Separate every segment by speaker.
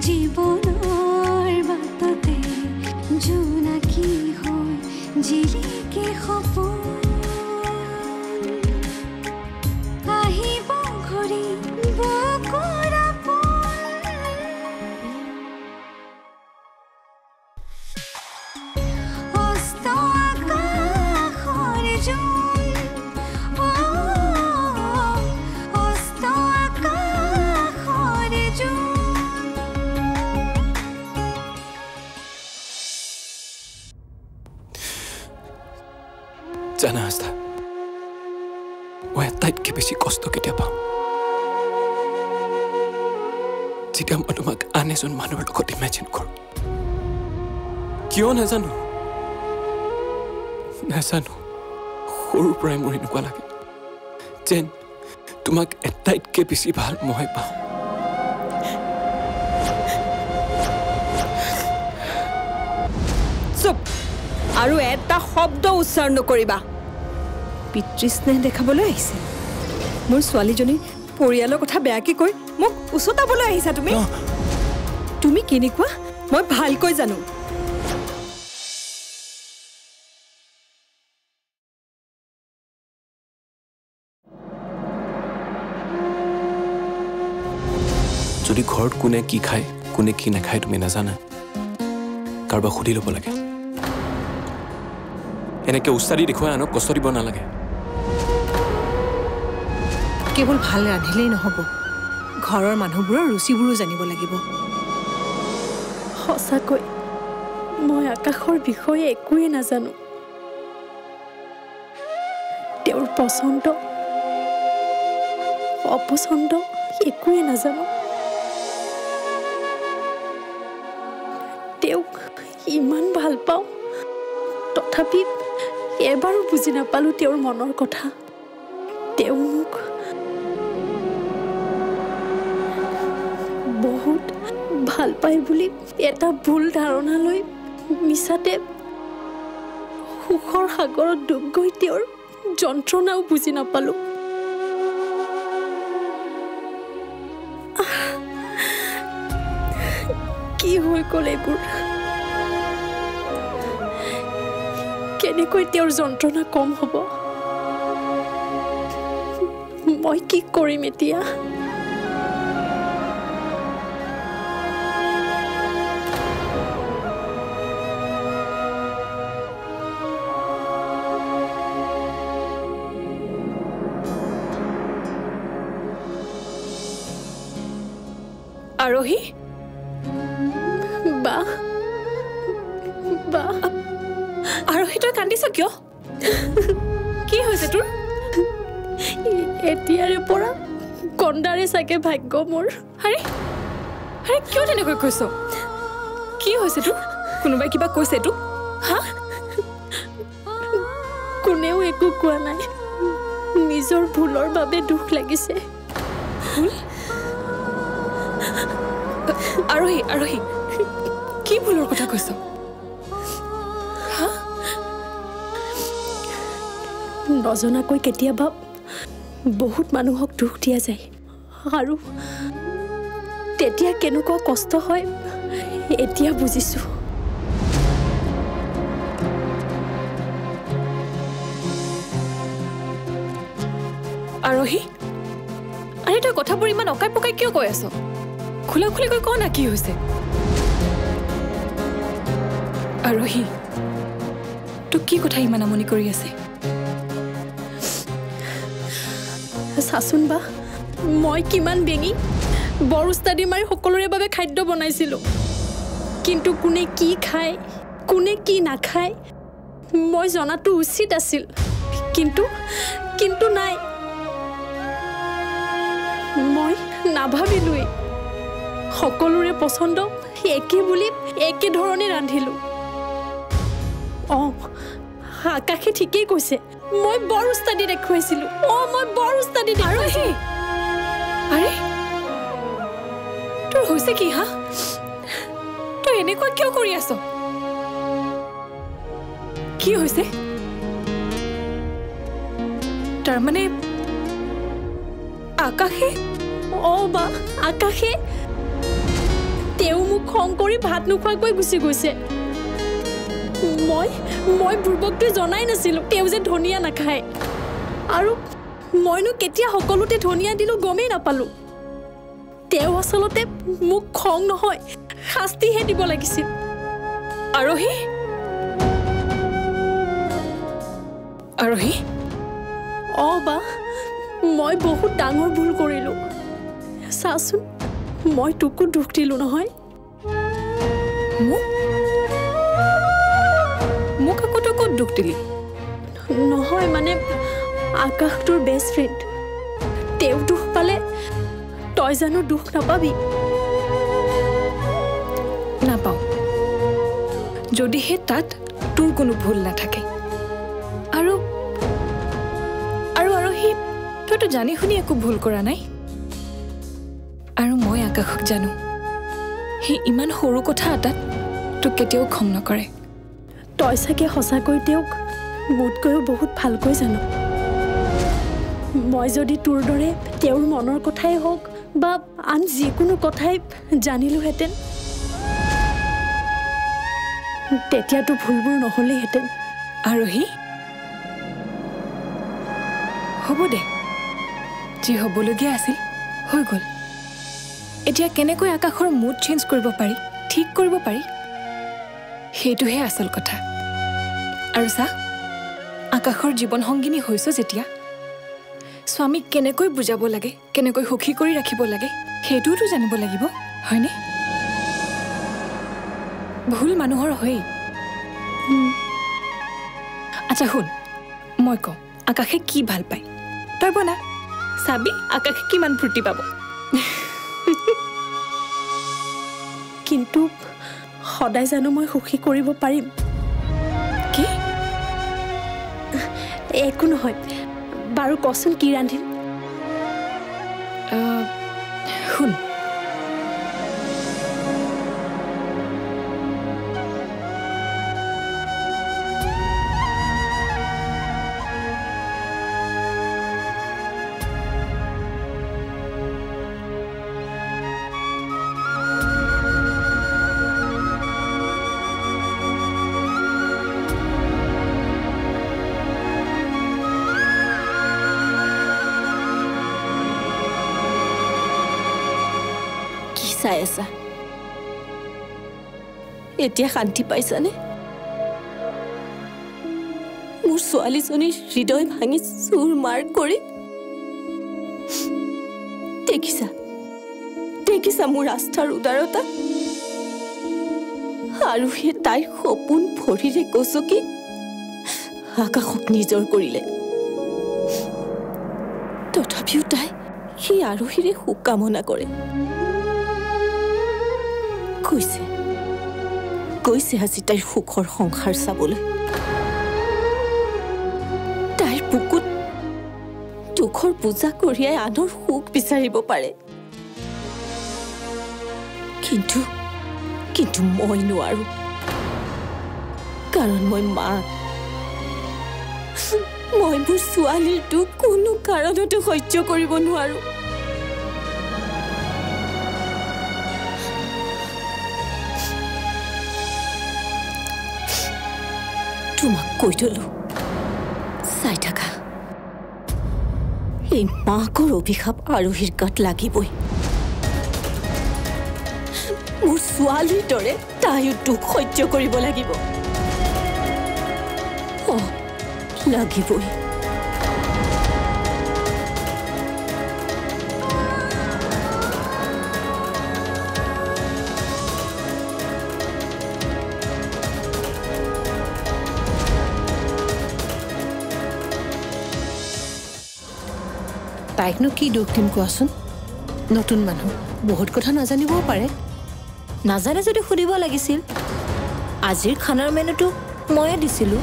Speaker 1: জীৱনৰ বাটতে জোনাকী হৈ জিলিকে সপোন আহিব ঘূৰি বকুৰা অস্ত আকাশৰ জোন অস্ত আকাশৰ জোন
Speaker 2: জানা আস্থা মই আটাইতকৈ বেছি কষ্ট কেতিয়া পাওঁ যেতিয়া মই তোমাক আন এজন মানুহৰ লগত ইমেজিন কৰোঁ কিয় নাজানো সৰুৰ পৰাই মোৰ এনেকুৱা লাগে যেন তোমাক আটাইতকৈ বেছি ভাল মই পাওঁ
Speaker 3: চুপ আৰু এটা শব্দ উচ্চাৰণ নকৰিবা পিতৃস্নেহ দেখাবলৈ আহিছে মোৰ ছোৱালীজনীৰ পৰিয়ালৰ কথা বেয়াকৈ কৈ মোক উচতাবলৈ আহিছা তুমি কেনেকুৱা মই ভালকৈ জানো
Speaker 2: যদি ঘৰত কোনে কি খায় কোনে কি নাখায় তুমি নাজানা কাৰোবাক সুধি ল'ব লাগে এনেকৈ উচ্চাৰি দেখুৱাই আনক কষ্ট দিব নালাগে
Speaker 3: কেৱল ভাল ৰান্ধিলেই নহ'ব ঘৰৰ মানুহবোৰৰ ৰুচিবোৰো জানিব লাগিব
Speaker 4: সঁচাকৈ মই আকাশৰ বিষয়ে একোৱে নাজানো তেওঁৰ পচন্দ অপচন্দ একোৱে নাজানো তেওঁক ইমান ভাল পাওঁ তথাপি এবাৰো বুজি নাপালোঁ তেওঁৰ মনৰ কথা তেওঁ মোক বহুত ভাল পায় বুলি এটা ভুল ধাৰণা লৈ মিছাতে সুখৰ সাগৰত ডুব গৈ তেওঁৰ যন্ত্ৰণাও বুজি নাপালোঁ কি হৈ গ'ল এইবোৰ কেনেকৈ তেওঁৰ যন্ত্ৰণা কম হ'ব মই কি কৰিম এতিয়া
Speaker 3: আৰোহী
Speaker 4: বা
Speaker 3: আৰোহী তই কান্দিছ কিয় কি হৈছে তোৰ
Speaker 4: এতিয়াৰে পৰা কন্দাৰে চাগে ভাগ্য মোৰ
Speaker 3: আৰে কিয় তেনেকৈ কৈছ কি হৈছে তোৰ কোনোবাই কিবা কৈছে তোক হা
Speaker 4: কোনেও একো কোৱা নাই নিজৰ ভুলৰ বাবে দুখ লাগিছে
Speaker 3: আৰোহী কি ভুলৰ কথা কৈছ
Speaker 4: নজনাকৈ কেতিয়াবা বহুত মানুহক দুখ দিয়া যায় আৰু তেতিয়া কেনেকুৱা কষ্ট হয় এতিয়া বুজিছোঁ
Speaker 3: আৰোহী আৰে তই কথাবোৰ ইমান অকাই পকাই কিয় কৈ আছ খোলা খুলিকৈ ক না কি হৈছে আৰোহী তোক কি কথা ইমান আমনি কৰি আছে
Speaker 4: চাচোন বা মই কিমান বেঙি বৰ উস্তাদি মাৰি সকলোৰে বাবে খাদ্য বনাইছিলোঁ কিন্তু কোনে কি খায় কোনে কি নাখায় মই জনাটো উচিত আছিল কিন্তু নাই মই নাভাবিলোৱেই সকলোৰে পচন্দ একে বুলি একে ধৰণে ৰান্ধিলোঁ আকাশে ঠিকেই কৈছে মই বৰ উস্তাদি দেখুৱাইছিলোঁ মই বৰ উস্তাদি দেখুৱাইছিলোঁ
Speaker 3: আৰে তোৰ হৈছে কি হা তই এনেকুৱা কিয় কৰি আছ কি হৈছে তাৰমানে আকাশে
Speaker 4: বা আকাশে তেওঁ খং কৰি ভাত নোখোৱাকৈ গুচি গৈছে মই বুৰ্বকটোৱে জনাই নাছিলোঁ তেওঁ যে ধনিয়া নাখায় আৰু মইনো কেতিয়া সকলোতে ধনিয়া দিলোঁ গমেই নাপালোঁ তেওঁ আচলতে মোক খং নহয় শাস্তিহে দিব লাগিছিল
Speaker 3: আৰোহী আৰোহী
Speaker 4: বা মই বহুত ডাঙৰ ভুল কৰিলোঁ চাচোন মই তোকো দুখ দিলোঁ নহয়
Speaker 3: মোক আকৌ তই ক'ত দুখ দিলি
Speaker 4: নহয় মানে আকাশ তোৰ বেষ্ট ফ্ৰেণ্ড তেওঁ দুখ পালে তই জানো দুখ নাপাবি
Speaker 3: নাপাওঁ যদিহে তাত তোৰ কোনো ভুল নাথাকে আৰু সি তইতো জানি শুনি একো ভুল কৰা নাই আৰু মই আকাশক জানো সি ইমান সৰু কথা এটাত তোক কেতিয়াও খং নকৰে
Speaker 4: তই চাগে সঁচাকৈ তেওঁক মোতকৈও বহুত ভালকৈ জানো মই যদি তোৰ দৰে তেওঁৰ মনৰ কথাই হওক বা আন যিকোনো কথাই জানিলোহেঁতেন তেতিয়াতো ভুলবোৰ নহ'লেইহেঁতেন
Speaker 3: আৰোহী হ'ব দে যি হ'বলগীয়া আছিল হৈ গ'ল এতিয়া কেনেকৈ আকাশৰ মুড চেঞ্জ কৰিব পাৰি ঠিক কৰিব পাৰি সেইটোহে আচল কথা আৰু চা আকাশৰ জীৱন সংগিনী হৈছ যেতিয়া স্বামীক কেনেকৈ বুজাব লাগে কেনেকৈ সুখী কৰি ৰাখিব লাগে সেইটোতো জানিব লাগিব হয়নে ভুল মানুহৰ হয়েই আচ্ছা শুন মই কওঁ আকাশে কি ভাল পায় তই বনা চাবি আকাশে কিমান ফূৰ্তি পাব
Speaker 4: কিন্তু সদায় জানো মই সুখী কৰিব পাৰিম
Speaker 3: কি
Speaker 4: একো নহয় বাৰু কচোন কি ৰান্ধিম
Speaker 3: শুন
Speaker 5: চাই আছা এতিয়া শান্তি পাইছানে মোৰ ছোৱালীজনীৰ হৃদয় ভাঙি চুৰ মাৰ কৰি দেখিছা মোৰ আস্থাৰ উদাৰতা আৰু সেই তাইৰ সপোন ভৰিৰে গছকি আকাশক নিজৰ কৰিলে তথাপিও তাই সেই আৰোহীৰে সুখ কামনা কৰে কৈছে আজি তাইৰ সুখৰ সংসাৰ চাবলৈ তাইৰ বুকুত দুখৰ পূজা কঢ়িয়াই আনৰ সুখ বিচাৰিব পাৰে কিন্তু মই নোৱাৰো কাৰণ মই মা মই মোৰ ছোৱালীৰ দুখ কোনো কাৰণতো সহ্য কৰিব নোৱাৰো তোমাক কৈ থলো চাই থাকা এই মাকৰ অভিশাপ আৰোহীৰ গাত লাগিবই মোৰ ছোৱালীৰ দৰে তাইও দুখ সহ্য কৰিব লাগিব লাগিবই
Speaker 6: তাইকনো কি দুখ দিম কোৱাচোন নতুন মানুহ বহুত কথা নাজানিবও পাৰে
Speaker 5: নাজানে যদি সুধিব লাগিছিল আজিৰ খানাৰ মেনুটো ময়ে দিছিলোঁ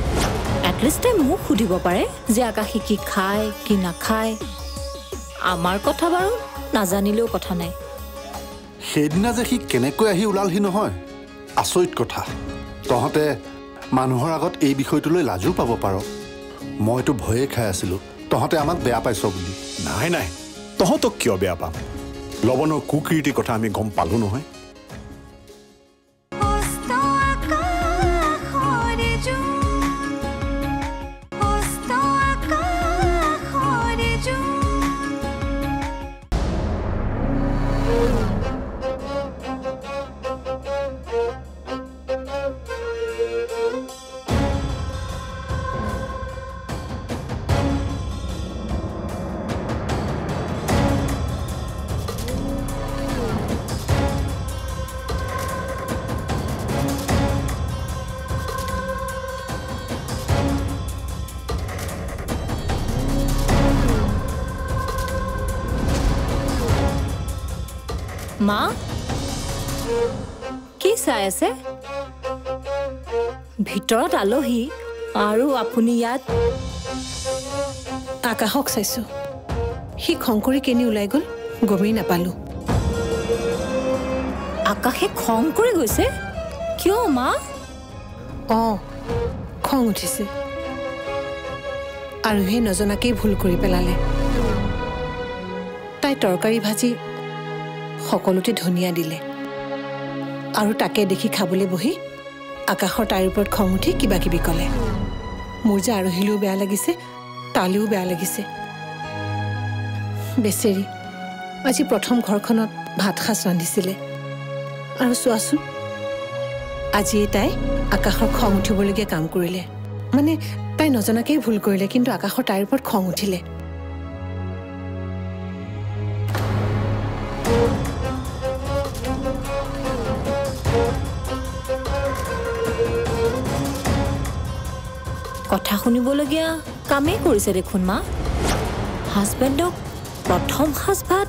Speaker 5: এটলিষ্ট তাই মোক সুধিব পাৰে যে আকাশে কি খায় কি নাখায় আমাৰ কথা বাৰু নাজানিলেও কথা নাই
Speaker 7: সেইদিনা যে সি কেনেকৈ আহি ওলালহি নহয় আচৰিত কথা তহঁতে মানুহৰ আগত এই বিষয়টোলৈ লাজো পাব পাৰ মইতো ভয়ে খাই আছিলোঁ তহঁতে আমাক বেয়া পাইছ বুলি
Speaker 8: নাই তহঁতক কিয় বেয়া পাম লৱণৰ কুকীৰ্তিৰ কথা আমি গম পালোঁ নহয়
Speaker 5: মা কি চাই আছে ভিতৰত আলহী আৰু আপুনি ইয়াত
Speaker 6: আকাশক চাইছো সি খং কৰি কেনি ওলাই গ'ল গমেই নাপালো
Speaker 5: আকাশে খং কৰি গৈছে কিয় মা
Speaker 6: খং উঠিছে আৰু সেই নজনাকেই ভুল কৰি পেলালে তাই তৰকাৰী ভাজি সকলোতে ধনিয়া দিলে আৰু তাকে দেখি খাবলৈ বহি আকাশৰ তাইৰ ওপৰত খং উঠি কিবা কিবি ক'লে মোৰ যে আৰোহিলেও বেয়া লাগিছে তালেও বেয়া লাগিছে বেচেৰি আজি প্ৰথম ঘৰখনত ভাত সাজ ৰান্ধিছিলে আৰু চোৱাচোন আজিয়ে তাই আকাশৰ খং উঠিবলগীয়া কাম কৰিলে মানে তাই নজনাকেই ভুল কৰিলে কিন্তু আকাশৰ তাইৰ ওপৰত খং উঠিলে
Speaker 5: কথা শুনিবলগীয়া কামেই কৰিছে দেখোন মা হাজবেণ্ডক প্ৰথম সাজ ভাত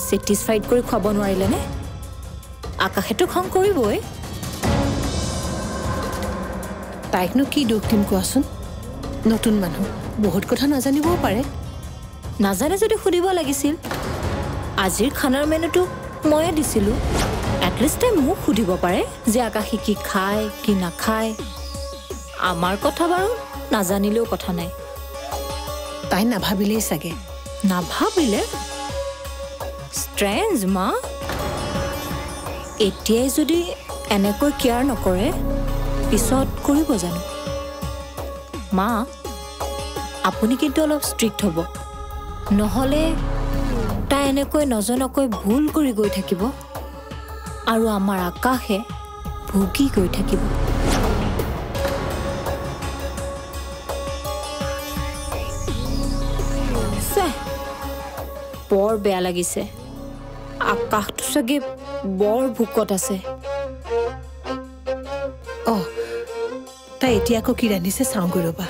Speaker 5: ছেটিছফাইড কৰি খুৱাব নোৱাৰিলেনে আকাশেতো খং কৰিবই
Speaker 6: তাইকনো কি দুখ দিম কোৱাচোন নতুন মানুহ বহুত কথা নাজানিবও পাৰে
Speaker 5: নাজানে যদি সুধিব লাগিছিল আজিৰ খানাৰ মেনুটো ময়ে দিছিলোঁ এটলিষ্ট তাই মোক সুধিব পাৰে যে আকাশে কি খায় কি নাখায় আমাৰ কথা বাৰু নাজানিলেও কথা নাই
Speaker 6: তাই নাভাবিলেই চাগে
Speaker 5: নাভাবিলে ষ্ট্ৰেঞ্জ মা এতিয়াই যদি এনেকৈ কেয়াৰ নকৰে পিছত কৰিব জানো মা আপুনি কিন্তু অলপ ষ্ট্ৰিক্ট হ'ব নহ'লে তাই এনেকৈ নজনাকৈ ভুল কৰি গৈ থাকিব আৰু আমাৰ আকাশে ভুগি গৈ থাকিব বৰ বেয়া লাগিছে আকাশটো চাগে বৰ ভোকত আছে
Speaker 6: তাই এতিয়া আকৌ কি ৰান্ধিছে চাওঁগৈ ৰ'বা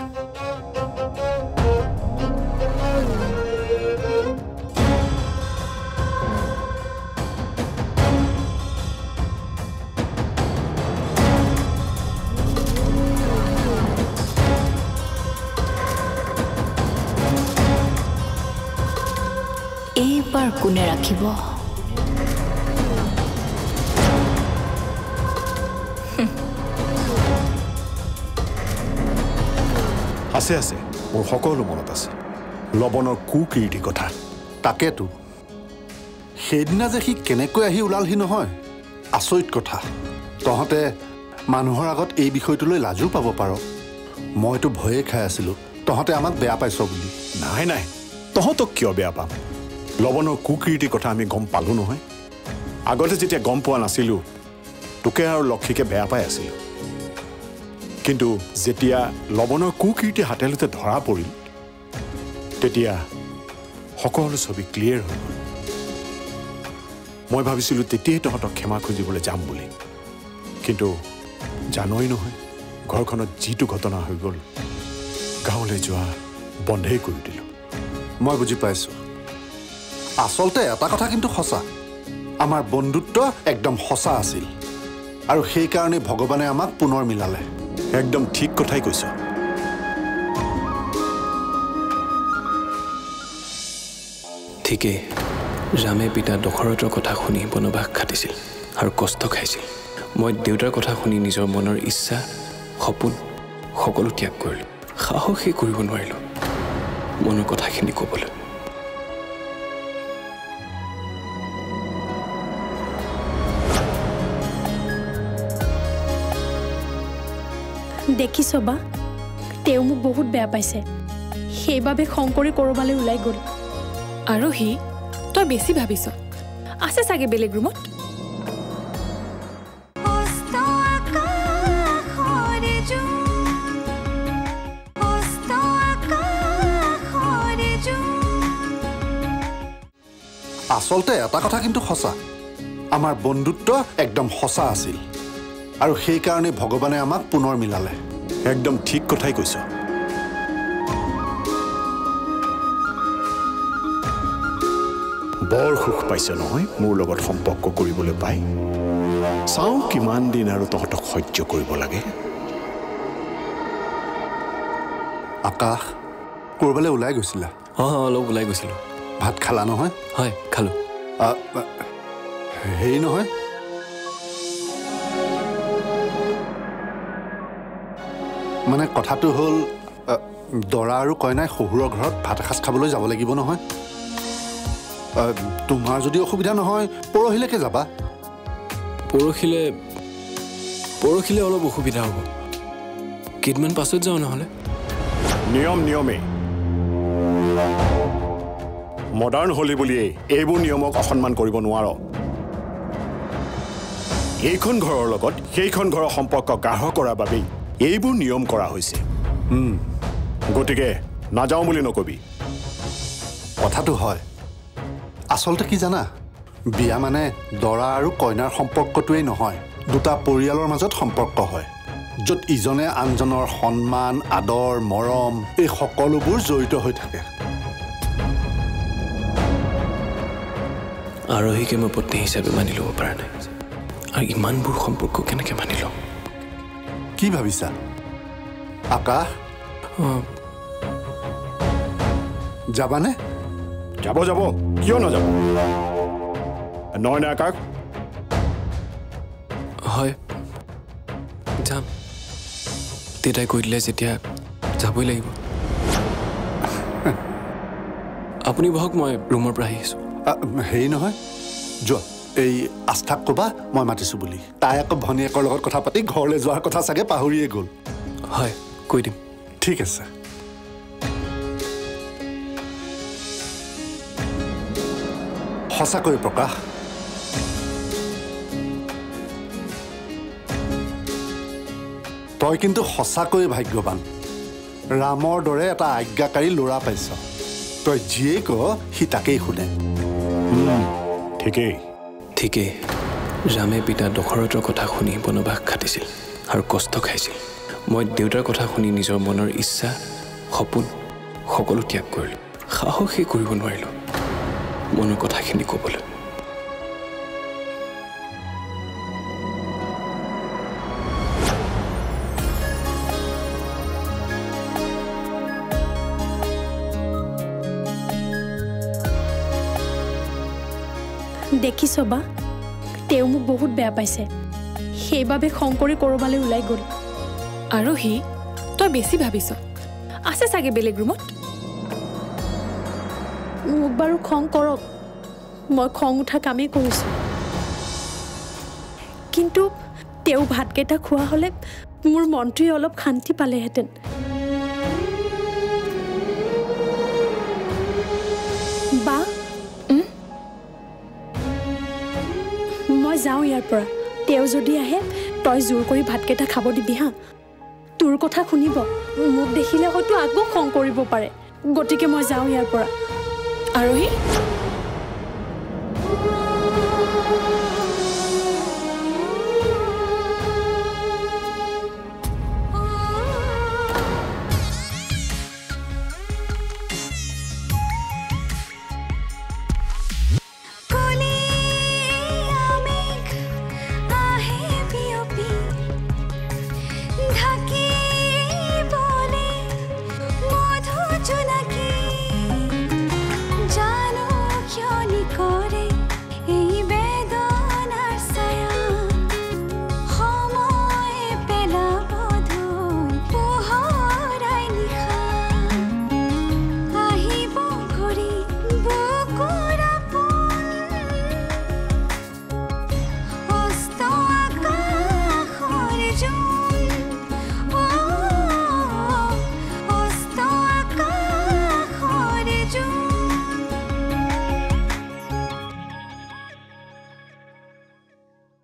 Speaker 5: এইবাৰ কোনে ৰাখিব
Speaker 7: আছে আছে মোৰ সকলো মনত আছে লৱণৰ কুকীৰ্তি কথা তাকেতো সেইদিনা যে সি কেনেকৈ আহি ওলালহি নহয় আচৰিত কথা তহঁতে মানুহৰ আগত এই বিষয়টোলৈ লাজো পাব পাৰ মইতো ভয়ে খাই আছিলোঁ তহঁতে আমাক বেয়া পাইছ বুলি
Speaker 8: নাই নাই তহঁতক কিয় বেয়া পাম লৱণৰ কুকীৰ্তিৰ কথা আমি গম পালোঁ নহয় আগতে যেতিয়া গম পোৱা নাছিলোঁ তোকে আৰু লক্ষীকে বেয়া পাই আছিলোঁ কিন্তু যেতিয়া লৱণৰ কুকীৰ্তি হাতেলতে ধৰা পৰিল তেতিয়া সকলো ছবি ক্লিয়াৰ হৈ গ'ল মই ভাবিছিলোঁ তেতিয়াই তহঁতক ক্ষমা খুজিবলৈ যাম বুলি কিন্তু জানই নহয় ঘৰখনত যিটো ঘটনা হৈ গ'ল গাঁৱলৈ যোৱা বন্ধেই কৰি দিলোঁ
Speaker 7: মই বুজি পাইছোঁ আচলতে এটা কথা কিন্তু সঁচা আমাৰ বন্ধুত্ব একদম সঁচা আছিল আৰু সেইকাৰণে ভগৱানে আমাক পুনৰ মিলালে
Speaker 8: একদম ঠিক কথাই কৈছ
Speaker 2: ঠিকেই ৰামে পিতা দশৰথৰ কথা শুনি বনবাস খাটিছিল আৰু কষ্ট খাইছিল মই দেউতাৰ কথা শুনি নিজৰ মনৰ ইচ্ছা সপোন সকলো ত্যাগ কৰিলোঁ সাহসেই কৰিব নোৱাৰিলোঁ মনৰ কথাখিনি ক'বলৈ
Speaker 4: দেখিছ বা তেওঁ মোক বহুত বেয়া পাইছে সেইবাবে খং কৰি ক'ৰবালৈ ওলাই গ'ল
Speaker 3: আৰু সি তই বেছি ভাবিছ আছে চাগে বেলেগ ৰুমত
Speaker 7: আচলতে এটা কথা কিন্তু সঁচা আমাৰ বন্ধুত্ব একদম সঁচা আছিল আৰু সেইকাৰণে ভগৱানে আমাক পুনৰ মিলালে
Speaker 8: একদম ঠিক কথাই কৈছ বৰ সুখ পাইছে নহয় মোৰ লগত সম্পৰ্ক কৰিবলৈ পাই চাওঁ কিমান দিন আৰু তহঁতক সহ্য কৰিব লাগে
Speaker 7: আকাশ ক'ৰবালৈ ওলাই গৈছিলা
Speaker 2: অলপ ওলাই গৈছিলোঁ
Speaker 7: ভাত খালা নহয়
Speaker 2: হয় খালোঁ
Speaker 7: হেৰি নহয় মানে কথাটো হ'ল দৰা আৰু কইনাই শহুৰৰ ঘৰত ভাত এসাঁজ খাবলৈ যাব লাগিব নহয় তোমাৰ যদি অসুবিধা নহয় পৰহিলৈকে যাবা
Speaker 2: পৰহিলে অলপ অসুবিধা হ'ব কেইদিনমান পাছত যাওঁ নহ'লে
Speaker 8: নিয়মেই মডাৰ্ণ হ'লি বুলিয়েই এইবোৰ নিয়মক অসন্মান কৰিব নোৱাৰ এইখন ঘৰৰ লগত সেইখন ঘৰৰ সম্পৰ্ক গাঢ় কৰাৰ বাবেই এইবোৰ নিয়ম কৰা হৈছে গতিকে নাযাওঁ বুলি নকবি
Speaker 7: কথাটো হয় আচলতে কি জানা বিয়া মানে দৰা আৰু কইনাৰ সম্পৰ্কটোৱেই নহয় দুটা পৰিয়ালৰ মাজত সম্পৰ্ক হয় য'ত ইজনে আনজনৰ সন্মান আদৰ মৰম এই সকলোবোৰ জড়িত হৈ থাকে
Speaker 2: আৰোহীকে মই পত্নী হিচাপে মানি ল'ব পৰা নাই আৰু ইমানবোৰ সম্পৰ্ক কেনেকৈ মানি ল'ম
Speaker 7: কি ভাবিছা আকাশ যাবানে
Speaker 8: যাব কিয় নাযাব নহয় নে আকাশ
Speaker 2: হয় যাম দেউতাই কৈ দিলে যেতিয়া যাবই লাগিব আপুনি বহক মই ৰুমৰ পৰা আহি আছোঁ
Speaker 7: হেৰি নহয় যোৱা এই আস্থাক ক'বা মই মাতিছোঁ বুলি তাই আকৌ ভনীয়েকৰ লগত কথা পাতি ঘৰলৈ যোৱাৰ কথা চাগে পাহৰিয়ে গ'ল
Speaker 2: হয় কৈ দিম
Speaker 7: ঠিক আছে সঁচাকৈ প্ৰকাশ তই কিন্তু সঁচাকৈ ভাগ্যৱান ৰামৰ দৰে এটা আজ্ঞাকাৰী ল'ৰা পাইছ তই যিয়েই ক সি তাকেই শুনে
Speaker 2: ঠিকেই ৰামে পিতা দশৰথৰ কথা শুনি বনবাস খাটিছিল আৰু কষ্ট খাইছিল মই দেউতাৰ কথা শুনি নিজৰ মনৰ ইচ্ছা সপোন সকলো ত্যাগ কৰিলোঁ সাহসেই কৰিব নোৱাৰিলোঁ মনৰ কথাখিনি ক'বলৈ
Speaker 4: দেখিছ বা তেওঁ মোক বহুত বেয়া পাইছে সেইবাবে খং কৰি ক'ৰবালৈ ওলাই গ'ল
Speaker 3: আৰু তই বেছি ভাবিছ আছে চাগে বেলেগ ৰুমত
Speaker 4: মোক বাৰু খং কৰক মই খং উঠা কামেই কৰিছোঁ কিন্তু তেওঁ ভাতকেইটা খোৱা হ'লে মোৰ মনটোৱে অলপ শান্তি পালেহেঁতেন বা মই যাওঁ ইয়াৰ পৰা তেওঁ যদি আহে তই জোৰ কৰি ভাতকেইটা খাব দিবি হা তোৰ কথা শুনিব মোক দেখিলে হয়তো আকৌ খং কৰিব পাৰে গতিকে মই যাওঁ ইয়াৰ পৰা
Speaker 3: আৰোহী